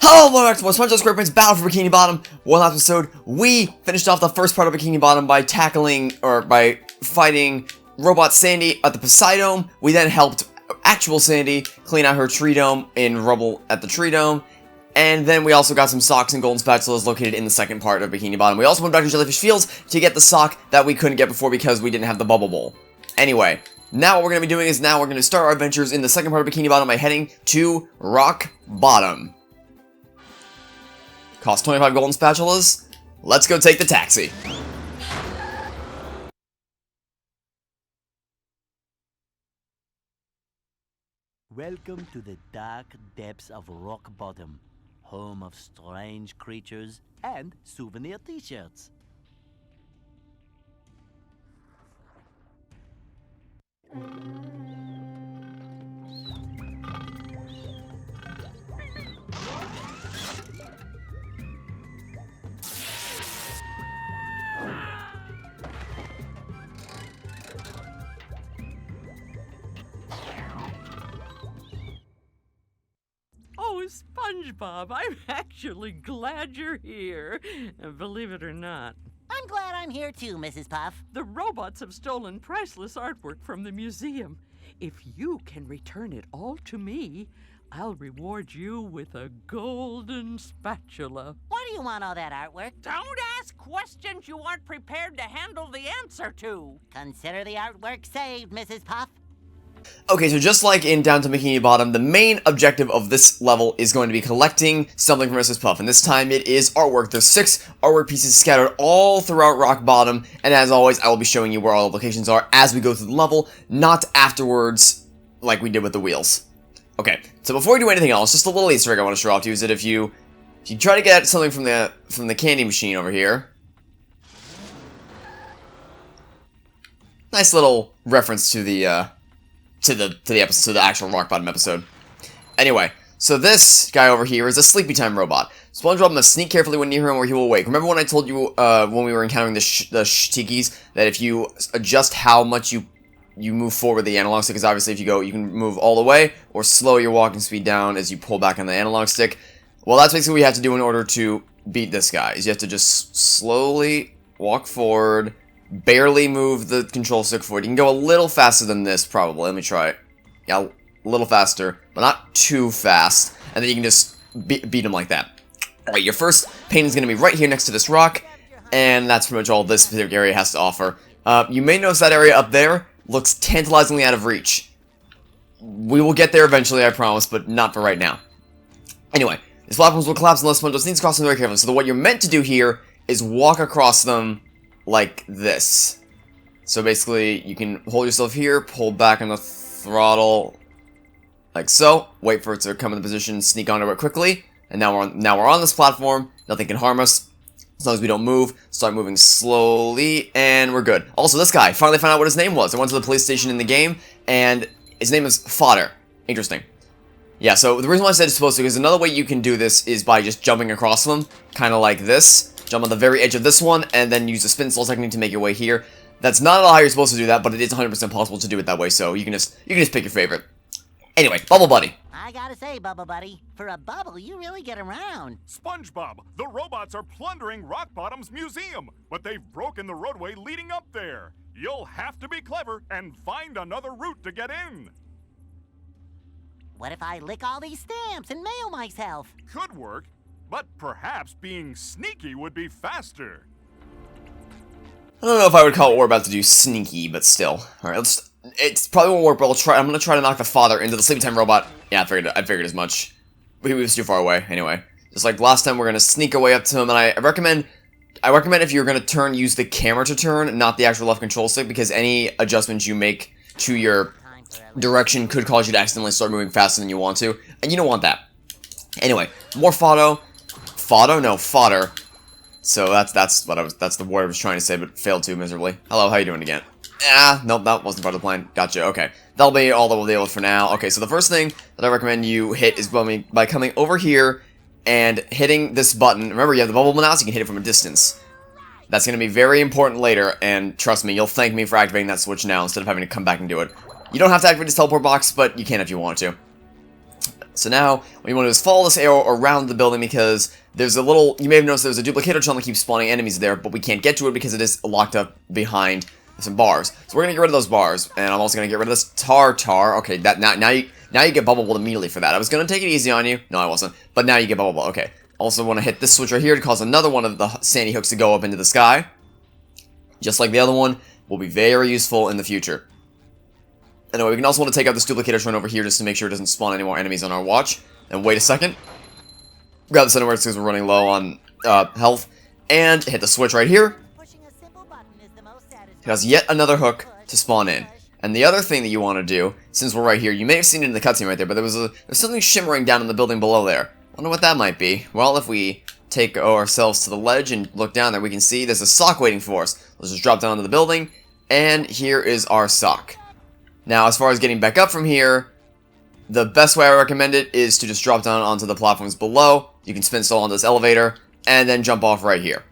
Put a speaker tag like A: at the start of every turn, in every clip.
A: Hello, welcome back to more Spongebob Squarepants Battle for Bikini Bottom. One last episode, we finished off the first part of Bikini Bottom by by fighting Robot Sandy at the Poseidome. We then helped actual Sandy clean out her tree dome in rubble at the tree dome. And then we also got some socks and golden spatulas located in the second part of Bikini Bottom. We also went back to Jellyfish Fields to get the sock that we couldn't get before because we didn't have the bubble bowl. Anyway, now what we're going to be doing is we're going to start our adventures in the second part of Bikini Bottom by heading to Rock Bottom. Cost 25 golden spatulas. Let's go take the taxi.
B: Welcome to the dark depths of Rock Bottom, home of strange creatures and souvenir t-shirts.
C: Oh, SpongeBob, I'm actually glad you're here. Believe it or not.
D: I'm glad I'm here too, Mrs. Puff.
C: The robots have stolen priceless artwork from the museum. If you can return it all to me, I'll reward you with a golden spatula.
D: Why do you want all that artwork?
C: Don't ask questions you aren't prepared to handle the answer to.
D: Consider the artwork saved, Mrs. Puff.
A: Okay, so just like in Downtown Bikini Bottom, the main objective of this level is going to be collecting something from Mrs. Puff, and this time it is artwork. There's 6 artwork pieces scattered all throughout Rock Bottom, and as always, I will be showing you where all the locations are as we go through the level, not afterwards like we did with the wheels. Okay, so before we do anything else, just a little Easter egg I want to show off to you is that if you try to get something from the candy machine over here, nice little reference to the episode, to the actual Rock Bottom episode. Anyway, so this guy over here is a Sleepy Time robot. SpongeBob must sneak carefully when near him or he will wake. Remember when I told you when we were encountering the Shtikis that if you adjust how much you move forward the analog stick, because obviously if you can move all the way or slow your walking speed down as you pull back on the analog stick. Well, that's basically what we have to do in order to beat this guy. Is you have to just slowly walk forward. Barely move the control stick forward. You can go a little faster than this, probably. Let me try it. Yeah, a little faster, but not too fast. And then you can just beat him like that. Alright, your first paint is going to be right here next to this rock, and that's pretty much all this specific area has to offer. You may notice that area up there looks tantalizingly out of reach. We will get there eventually, I promise, but not for right now. Anyway, these platforms will collapse unless SpongeBob sneaks across them very carefully. So what you're meant to do here is walk across them like this. So basically, you can hold yourself here, pull back on the throttle, like so. Wait for it to come into position, sneak onto it quickly, and now we're on this platform. Nothing can harm us as long as we don't move. Start moving slowly, and we're good. Also, this guy finally found out what his name was. I went to the police station in the game, and his name is Fodder. Interesting. Yeah. So the reason why I said it's supposed to is another way you can do this is by just jumping across them, kind of like this. Jump on the very edge of this one, and then use the spin stall technique to make your way here. That's not at all how you're supposed to do that, but it is 100% possible to do it that way, so you can just pick your favorite. Anyway, Bubble Buddy.
D: I gotta say, Bubble Buddy, for a bubble, you really get around.
E: SpongeBob, the robots are plundering Rock Bottom's museum, but they've broken the roadway leading up there. You'll have to be clever and find another route to get in.
D: What if I lick all these stamps and mail myself?
E: Could work. But perhaps being sneaky would be faster.
A: I don't know if I would call what we're about to do sneaky, but still. Alright, it's probably won't work, but I'm gonna try to knock the father into the Sleepy Time robot. Yeah, I figured as much. But he was too far away, anyway. Just like last time, we're gonna sneak our way up to him, and I recommend if you're gonna use the camera to turn, not the actual left control stick, because any adjustments you make to your direction could cause you to accidentally start moving faster than you want to, and you don't want that. Anyway, more Fodder. So that's the word I was trying to say, but failed to miserably. Hello, how you doing again? Nope, that wasn't part of the plan. Gotcha, okay. That'll be all that we'll deal with for now. Okay, so the first thing that I recommend you hit is by coming over here and hitting this button. Remember, you have the bubble now, so you can hit it from a distance. That's going to be very important later, and trust me, you'll thank me for activating that switch now instead of having to come back and do it. You don't have to activate this teleport box, but you can if you want to. So now, what you want to do is follow this arrow around the building because there's a little, you may have noticed there's a Duplicatotron that keeps spawning enemies there, but we can't get to it because it is locked up behind some bars. So we're going to get rid of those bars, and I'm also going to get rid of this Tartar. Okay, that now you get Bubble Bubble immediately for that. I was going to take it easy on you. No, I wasn't. But now you get Bubble Bubble. Okay. Also want to hit this switch right here to cause another one of the sandy hooks to go up into the sky. Just like the other one, will be very useful in the future. Anyway, we can also want to take out this Duplicatotron over here just to make sure it doesn't spawn any more enemies on our watch. And wait a second. Grab the center where because we're running low on health. And hit the switch right here. Because yet another hook to spawn in. And the other thing that you want to do, since we're right here, you may have seen it in the cutscene right there, but there's something shimmering down in the building below there. Wonder what that might be. Well, if we take ourselves to the ledge and look down there, we can see there's a sock waiting for us. Let's just drop down into the building, and here is our sock. Now, as far as getting back up from here, the best way I recommend it is to just drop down onto the platforms below. You can spin stall on this elevator, and then jump off right here.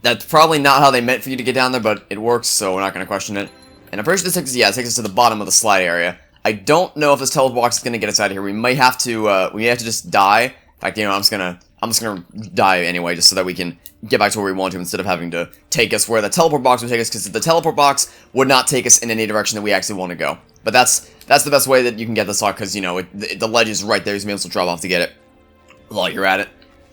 A: That's probably not how they meant for you to get down there, but it works, so we're not going to question it. And I'm pretty sure this takes us to the bottom of the slide area. I don't know if this teleport box is going to get us out of here. We may have to just die. In fact, you know, I'm just gonna die anyway, just so that we can get back to where we want to instead of having to take us where the teleport box would take us, because the teleport box would not take us in any direction that we actually want to go. But that's the best way that you can get this off, because, you know, the ledge is right there. You're able to drop off to get it while you're at it.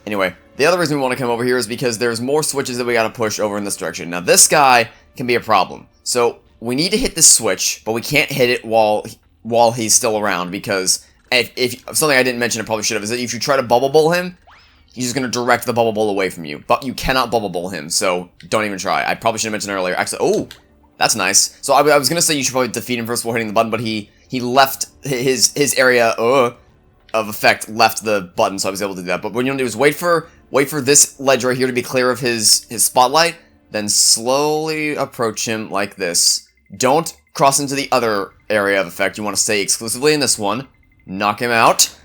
A: Anyway, the other reason we want to come over here is because there's more switches that we gotta push over in this direction. Now, this guy can be a problem. So, we need to hit this switch, but we can't hit it while he's still around, because if something I didn't mention, I probably should have, is that if you try to Bubble Bowl him, he's just going to direct the Bubble Bowl away from you. But you cannot Bubble Bowl him, so don't even try. I probably should have mentioned earlier. Actually, oh, that's nice. So I was going to say you should probably defeat him first before hitting the button, but he left his area of effect, left the button, so I was able to do that. But what you want to do is wait for this ledge right here to be clear of his spotlight, then slowly approach him like this. Don't cross into the other area of effect. You want to stay exclusively in this one. Knock him out.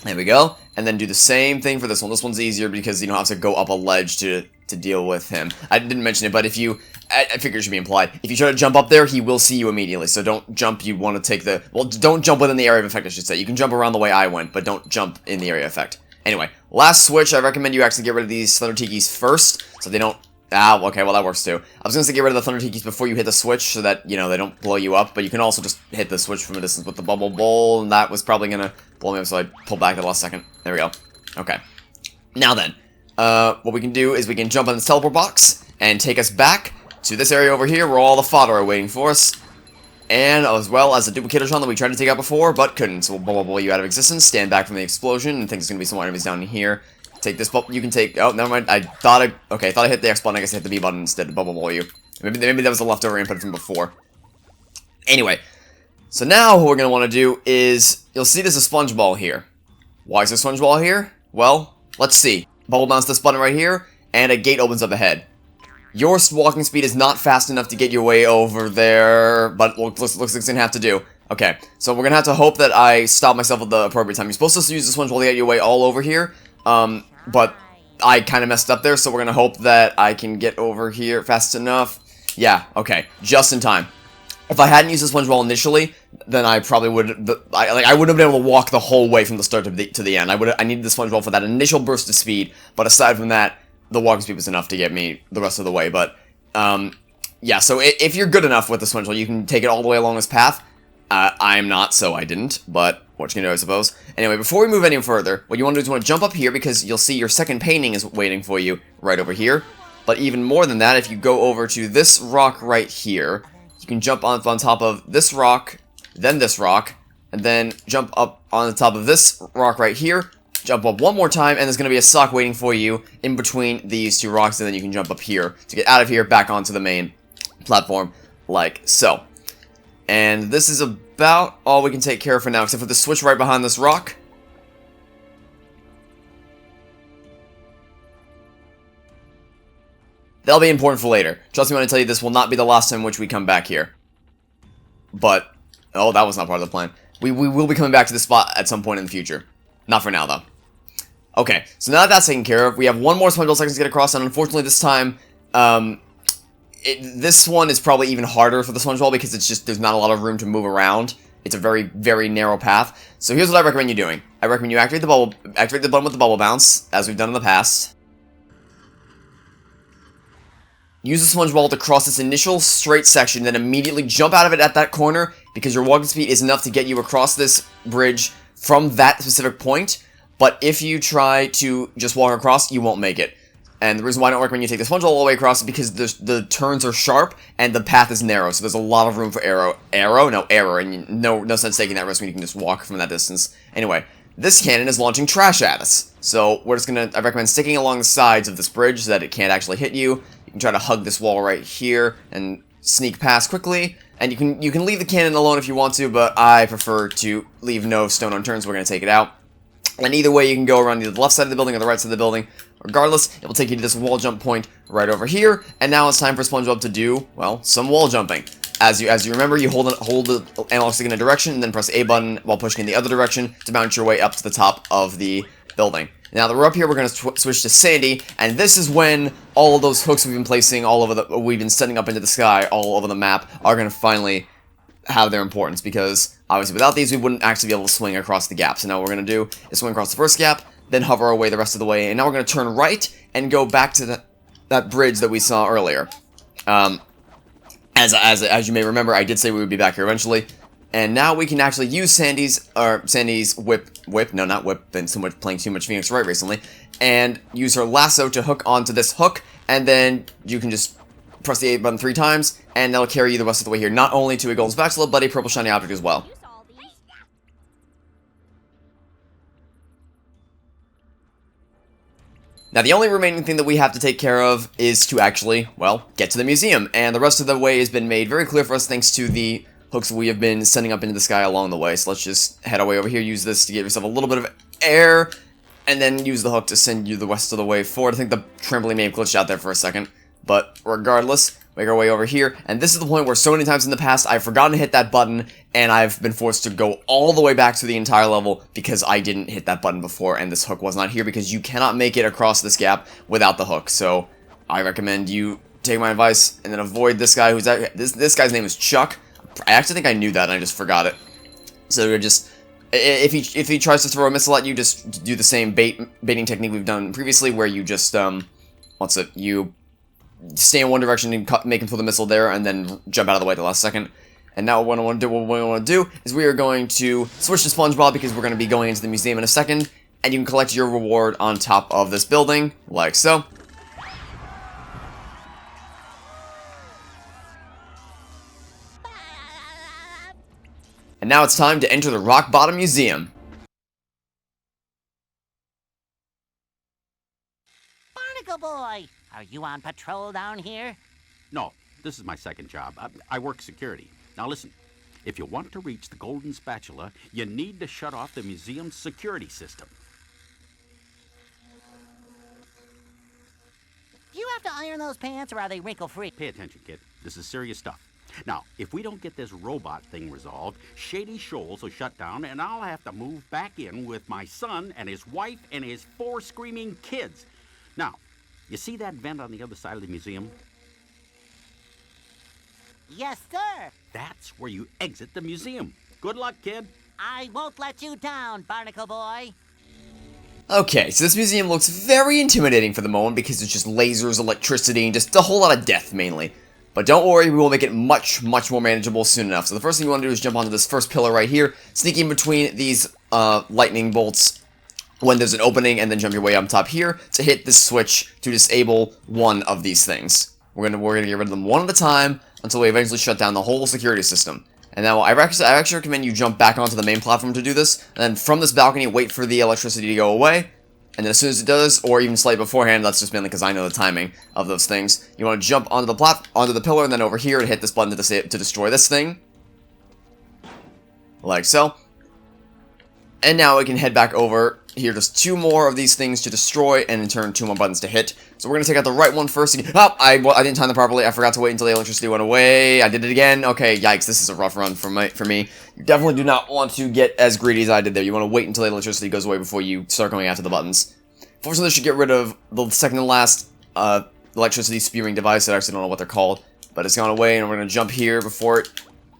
A: There we go. And then do the same thing for this one. This one's easier because you don't have to go up a ledge to deal with him. I didn't mention it, but if you... I figure it should be implied. If you try to jump up there, he will see you immediately. So don't jump. You want to take the... Well, don't jump within the area of effect, I should say. You can jump around the way I went, but don't jump in the area of effect. Anyway, last switch, I recommend you actually get rid of these Thunder Tikis first, so they don't... Ah, okay, well that works too. I was going to say get rid of the Thunder Tikis before you hit the switch so that, you know, they don't blow you up, but you can also just hit the switch from a distance with the Bubble Bowl, and that was probably going to blow me up, so I pulled back at the last second. There we go. Okay. Now then, what we can do is we can jump on this teleport box and take us back to this area over here where all the fodder are waiting for us, and as well as the Duplicatotron that we tried to take out before, but couldn't, so we'll blow you out of existence, stand back from the explosion, and think there's going to be some more enemies down here. Take this bubble. You can take. Oh, never mind. I thought I hit the X button. I guess I hit the B button instead to bubble ball you. Maybe that was a leftover input from before. Anyway, so now what we're gonna want to do is you'll see there's a sponge ball here. Why is there a sponge ball here? Well, let's see. Bubble bounce this button right here, and a gate opens up ahead. Your walking speed is not fast enough to get your way over there, but looks like it's gonna have to do. Okay, so we're gonna have to hope that I stop myself at the appropriate time. You're supposed to use the sponge ball to get your way all over here. But I kind of messed up there, so we're going to hope that I can get over here fast enough. Yeah, okay, just in time. If I hadn't used the sponge ball initially, then I probably would... I wouldn't have been able to walk the whole way from the start to the end. I needed the sponge ball for that initial burst of speed, but aside from that, the walking speed was enough to get me the rest of the way. But, yeah, so if you're good enough with the sponge ball, you can take it all the way along this path. I'm not, so I didn't, but what you can do, I suppose. Anyway, before we move any further, what you want to do is you want to jump up here, because you'll see your second painting is waiting for you right over here. But even more than that, if you go over to this rock right here, you can jump on top of this rock, then this rock, and then jump up on the top of this rock right here, jump up one more time, and there's going to be a sock waiting for you in between these two rocks, and then you can jump up here to get out of here, back onto the main platform, like so. And this is about all we can take care of for now, except for the switch right behind this rock. That'll be important for later. Trust me when I tell you this will not be the last time which we come back here. But, oh, that was not part of the plan. We will be coming back to this spot at some point in the future. Not for now, though. Okay, so now that that's taken care of, we have one more Spongebob section to get across, and unfortunately this time, this one is probably even harder for the Spongebob because it's just, there's not a lot of room to move around. It's a very, very narrow path. So here's what I recommend you doing. I recommend you activate the button with the bubble bounce, as we've done in the past. Use the sponge ball to cross this initial straight section, then immediately jump out of it at that corner, because your walking speed is enough to get you across this bridge from that specific point. But if you try to just walk across, you won't make it. And the reason why I don't recommend you take the sponge ball all the way across is because the turns are sharp and the path is narrow, so there's a lot of room for error, and no sense taking that risk when you can just walk from that distance. Anyway, this cannon is launching trash at us, so I recommend sticking along the sides of this bridge so that it can't actually hit you. You can try to hug this wall right here and sneak past quickly, and you can leave the cannon alone if you want to, but I prefer to leave no stone unturned, so we're going to take it out. And either way, you can go around either the left side of the building or the right side of the buildling. Regardless, it will take you to this wall jump point right over here. And now it's time for Spongebob to do, well, some wall jumping. As you remember, you hold the analog stick in a direction and then press A button while pushing in the other direction to bounce your way up to the top of the building. Now that we're up here, we're going to switch to Sandy, and this is when all of those hooks we've been placing we've been setting up into the sky all over the map are going to finally have their importance, because obviously without these we wouldn't actually be able to swing across the gap. So now what we're going to do is swing across the first gap, then hover our way the rest of the way, and now we're going to turn right and go back to that bridge that we saw earlier. As you may remember, I did say we would be back here eventually, and now we can actually use Sandy's been playing too much Phoenix Wright recently, and use her lasso to hook onto this hook, and then you can just press the A button 3 times, and that'll carry you the rest of the way here, not only to a golden spatula, but a purple shiny object as well. Now, the only remaining thing that we have to take care of is to actually, well, get to the museum, and the rest of the way has been made very clear for us thanks to the hooks we have been sending up into the sky along the way. So let's just head our way over here, use this to give yourself a little bit of air, and then use the hook to send you the rest of the way forward. I think the trampoline may have glitched out there for a second, but regardless, make our way over here, and this is the point where so many times in the past I've forgotten to hit that button, and I've been forced to go all the way back to the entire level because I didn't hit that button before, and this hook was not here, because you cannot make it across this gap without the hook. So I recommend you take my advice and then avoid this guy who's this guy's name is Chuck. I actually think I knew that and I just forgot it. So you're just, if he tries to throw a missile at you, just do the same baiting technique we've done previously, where you just you stay in one direction and make him throw the missile there, and then jump out of the way at the last second. And now what we want to do is we are going to switch to Spongebob, because we're going to be going into the museum in a second, and you can collect your reward on top of this building, like so. And now it's time to enter the Rock Bottom Museum.
D: Barnacle Boy, are you on patrol down here?
F: No, this is my second job. I work security. Now listen, if you want to reach the golden spatula, you need to shut off the museum's security system.
D: Do you have to iron those pants, or are they wrinkle-free?
F: Pay attention, kid. This is serious stuff. Now, if we don't get this robot thing resolved, Shady Shoals will shut down, and I'll have to move back in with my son and his wife and his 4 screaming kids. Now, you see that vent on the other side of the museum?
D: Yes, sir.
F: That's where you exit the museum. Good luck, kid.
D: I won't let you down, Barnacle Boy.
A: Okay, so this museum looks very intimidating for the moment, because it's just lasers, electricity, and just a whole lot of death, mainly. But don't worry, we will make it much, much more manageable soon enough. So the first thing you want to do is jump onto this first pillar right here, sneak in between these lightning bolts when there's an opening, and then jump your way up top here to hit this switch to disable one of these things. We're gonna get rid of them one at a time until we eventually shut down the whole security system. And now I actually recommend you jump back onto the main platform to do this, and then from this balcony wait for the electricity to go away. And then as soon as it does, or even slightly beforehand, that's just mainly because I know the timing of those things, you want to jump onto the pillar, and then over here to hit this button to destroy this thing. Like so. And now we can head back over here, just 2 more of these things to destroy, and in turn 2 more buttons to hit. So we're going to take out the right one first. Oh, I didn't time that properly. I forgot to wait until the electricity went away. I did it again. Okay, yikes, this is a rough run for me. You definitely do not want to get as greedy as I did there. You want to wait until the electricity goes away before you start going after the buttons. Fortunately, this should get rid of the second to last electricity spewing device. I actually don't know what they're called, but it's gone away, and we're going to jump here before it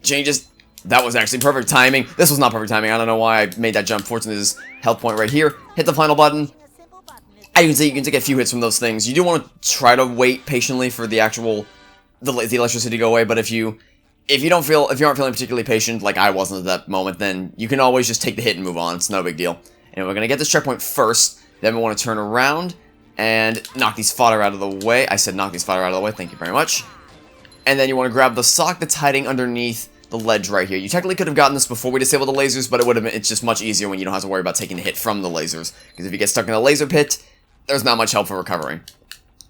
A: changes That was actually perfect timing. This was not perfect timing. I don't know why I made that jump. Fortunately, this health point right here. Hit the final button. As you can see, you can take a few hits from those things. You do want to try to wait patiently for the actual the electricity to go away, but if you aren't feeling particularly patient, like I wasn't at that moment, then you can always just take the hit and move on. It's no big deal. And we're gonna get this checkpoint first. Then we want to turn around and knock these fodder out of the way. I said knock these fodder out of the way. Thank you very much. And then you want to grab the sock that's hiding underneath the ledge right here. You technically could have gotten this before we disabled the lasers, but it's just much easier when you don't have to worry about taking the hit from the lasers. Because if you get stuck in a laser pit, there's not much help for recovering.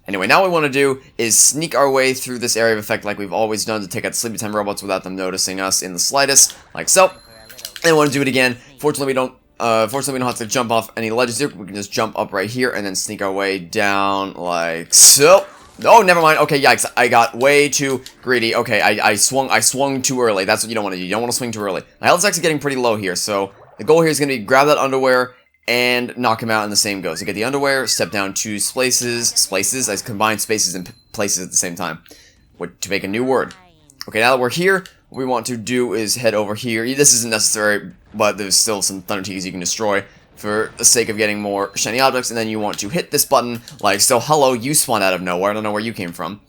A: Anyway, now what we want to do is sneak our way through this area of effect like we've always done to take out sleepy time robots without them noticing us in the slightest, like so. And we want to do it again. Fortunately, we don't have to jump off any ledges here. We can just jump up right here and then sneak our way down like so. Oh, never mind. Okay, yikes. I got way too greedy. Okay, I swung too early. That's what you don't want to do. You don't want to swing too early. My health is actually getting pretty low here, so the goal here is going to be grab that underwear and knock him out, and the same goes. You get the underwear, step down 2 spaces. I combine spaces and places at the same time to make a new word. Okay, now that we're here, what we want to do is head over here. This isn't necessary, but there's still some Thunder Teas you can destroy for the sake of getting more shiny objects, and then you want to hit this button like so. Hello, you spawned out of nowhere. I don't know where you came from.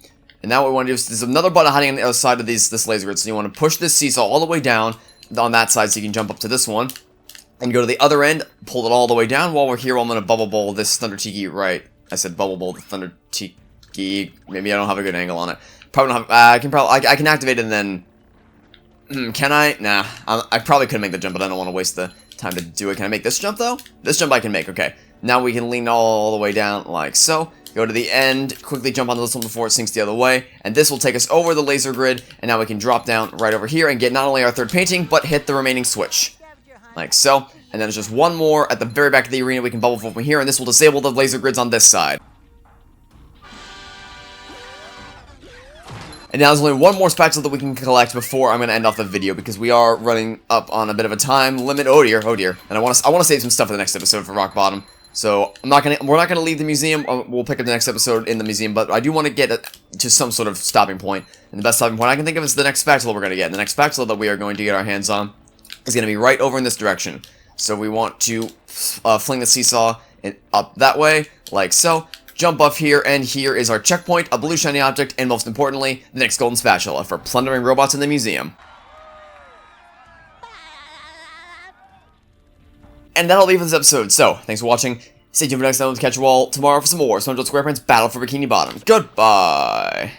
A: And now what we want to do is there's another button hiding on the other side of this laser grid, so you want to push this seesaw all the way down on that side so you can jump up to this one. And go to the other end, pull it all the way down. While we're here, I'm going to bubble bowl this Thunder Tiki right. I said bubble bowl the Thunder Tiki. Maybe I don't have a good angle on it. Probably don't have, I can activate it and then... can I? Nah. I probably could make the jump, but I don't want to waste the time to do it. Can I make this jump, though? This jump I can make, okay. Now we can lean all the way down like so. Go to the end, quickly jump onto this one before it sinks the other way. And this will take us over the laser grid. And now we can drop down right over here and get not only our third painting, but hit the remaining switch. Like so, and then there's just one more at the very back of the arena we can bubble from here, and this will disable the laser grids on this side. And now there's only one more spatula that we can collect before I'm going to end off the video, because we are running up on a bit of a time limit. Oh dear, oh dear. And I want to save some stuff for the next episode for Rock Bottom. So we're not gonna leave the museum. We'll pick up the next episode in the museum, but I do want to get to some sort of stopping point. And the best stopping point I can think of is the next spatula we're going to get. And the next spatula that we are going to get our hands on is going to be right over in this direction. So we want to fling the seesaw up that way, like so. Jump up here, and here is our checkpoint, a blue shiny object, and most importantly, the next golden spatula for plundering robots in the museum. And that'll be for this episode. So, thanks for watching. Stay tuned for next time. We'll catch you all tomorrow for some more Spongebob Squarepants Battle for Bikini Bottom. Goodbye!